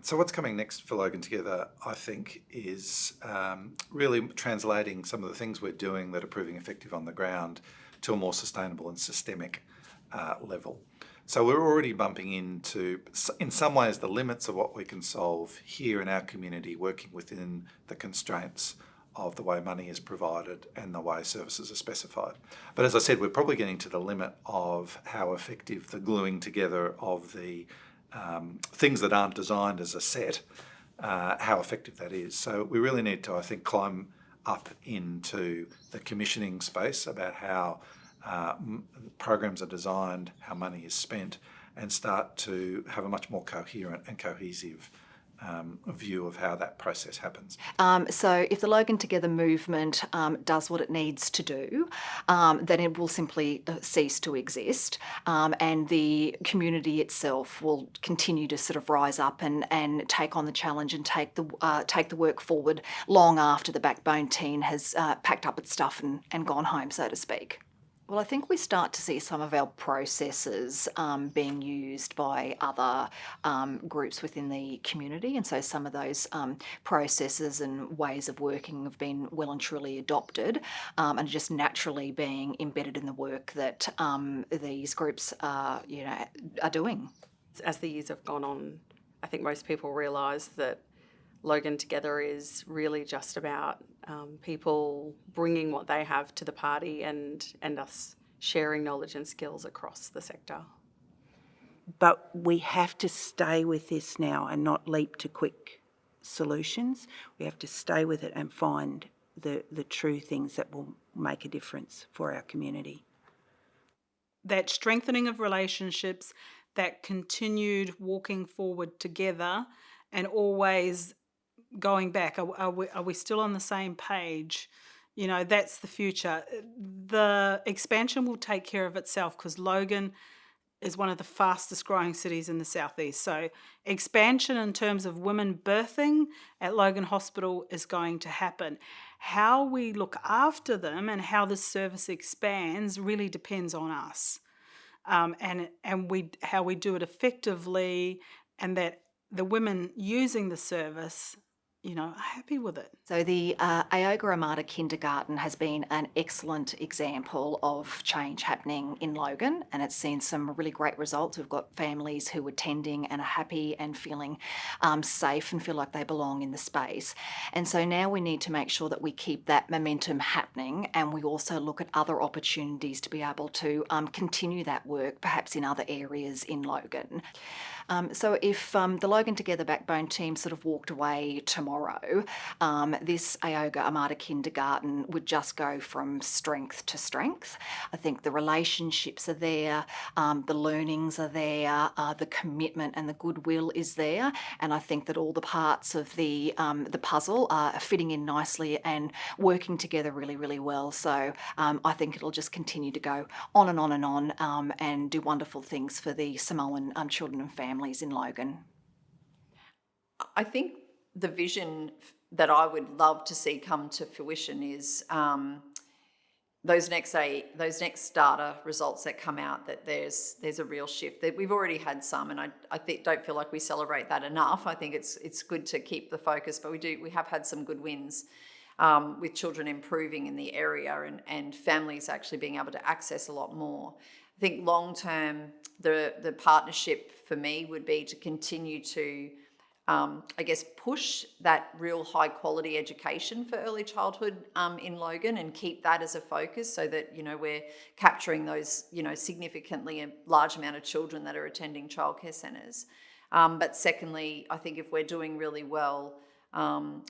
So what's coming next for Logan Together, I think, is really translating some of the things we're doing that are proving effective on the ground to a more sustainable and systemic level. So we're already bumping into, in some ways, the limits of what we can solve here in our community, working within the constraints of the way money is provided and the way services are specified. But as I said, we're probably getting to the limit of how effective the gluing together of the things that aren't designed as a set, how effective that is. So we really need to, I think, climb up into the commissioning space about how programs are designed, how money is spent, and start to have a much more coherent and cohesive view of how that process happens. So if the Logan Together movement does what it needs to do, then it will simply cease to exist, and the community itself will continue to sort of rise up and take on the challenge and take the work forward long after the backbone team has packed up its stuff and gone home, so to speak. Well, I think we start to see some of our processes being used by other groups within the community, and so some of those processes and ways of working have been well and truly adopted, and just naturally being embedded in the work that these groups are doing. As the years have gone on, I think most people realise that Logan Together is really just about people bringing what they have to the party and us sharing knowledge and skills across the sector. But we have to stay with this now and not leap to quick solutions. We have to stay with it and find the true things that will make a difference for our community. That strengthening of relationships, that continued walking forward together and always going back. Are we still on the same page? That's the future. The expansion will take care of itself because Logan is one of the fastest growing cities in the southeast. So expansion in terms of women birthing at Logan Hospital is going to happen. How we look after them and how this service expands really depends on us, and how we do it effectively, and that the women using the service are happy with it. So the Ioga Armada Kindergarten has been an excellent example of change happening in Logan, and it's seen some really great results. We've got families who are attending and are happy and feeling safe and feel like they belong in the space. And so now we need to make sure that we keep that momentum happening, and we also look at other opportunities to be able to continue that work, perhaps in other areas in Logan. So if the Logan Together backbone team sort of walked away tomorrow, this Ioga Armada Kindergarten would just go from strength to strength. I think the relationships are there, the learnings are there, the commitment and the goodwill is there, and I think that all the parts of the puzzle are fitting in nicely and working together really, really well. So I think it'll just continue to go on and on and on, and do wonderful things for the Samoan children and families in Logan. I think the vision that I would love to see come to fruition is those next data results that come out, that there's a real shift. That we've already had some, and I don't feel like we celebrate that enough. I think it's good to keep the focus, but we have had some good wins with children improving in the area and families actually being able to access a lot more. I think long term, the partnership for me would be to continue to push that real high quality education for early childhood in Logan and keep that as a focus, so that we're capturing those significantly a large amount of children that are attending childcare centres. But secondly, I think if we're doing really well,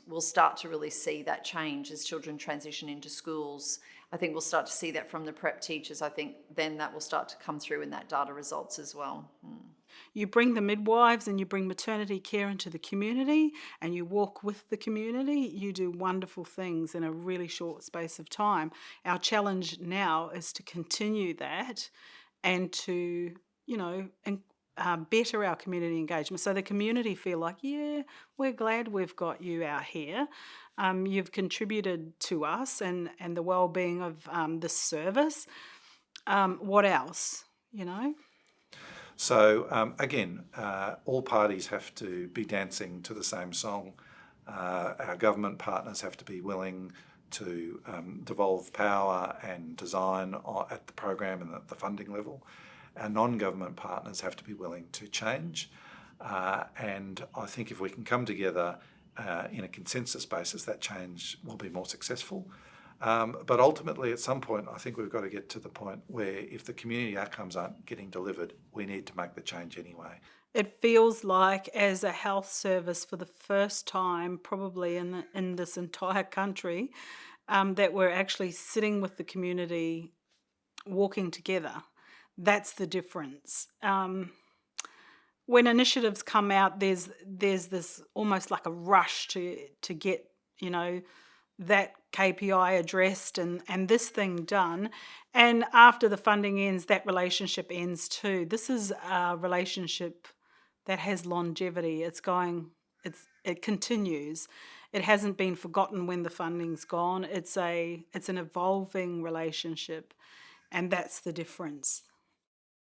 we'll start to really see that change as children transition into schools. I think we'll start to see that from the prep teachers. I think then that will start to come through in that data results as well. You bring the midwives and you bring maternity care into the community and you walk with the community, you do wonderful things in a really short space of time. Our challenge now is to continue that and to, better our community engagement, so the community feel like, yeah, we're glad we've got you out here. You've contributed to us and the well-being of the service. What else, So again, all parties have to be dancing to the same song. Our government partners have to be willing to devolve power and design at the program and at the funding level. Our non-government partners have to be willing to change. And I think if we can come together in a consensus basis, that change will be more successful. But ultimately, at some point, I think we've got to get to the point where if the community outcomes aren't getting delivered, we need to make the change anyway. It feels like, as a health service, for the first time probably in this entire country, that we're actually sitting with the community, walking together. That's the difference. When initiatives come out, there's this almost like a rush to get, that KPI addressed and this thing done. And after the funding ends, that relationship ends too. This is a relationship that has longevity. It continues. It hasn't been forgotten when the funding's gone. It's an evolving relationship, and that's the difference.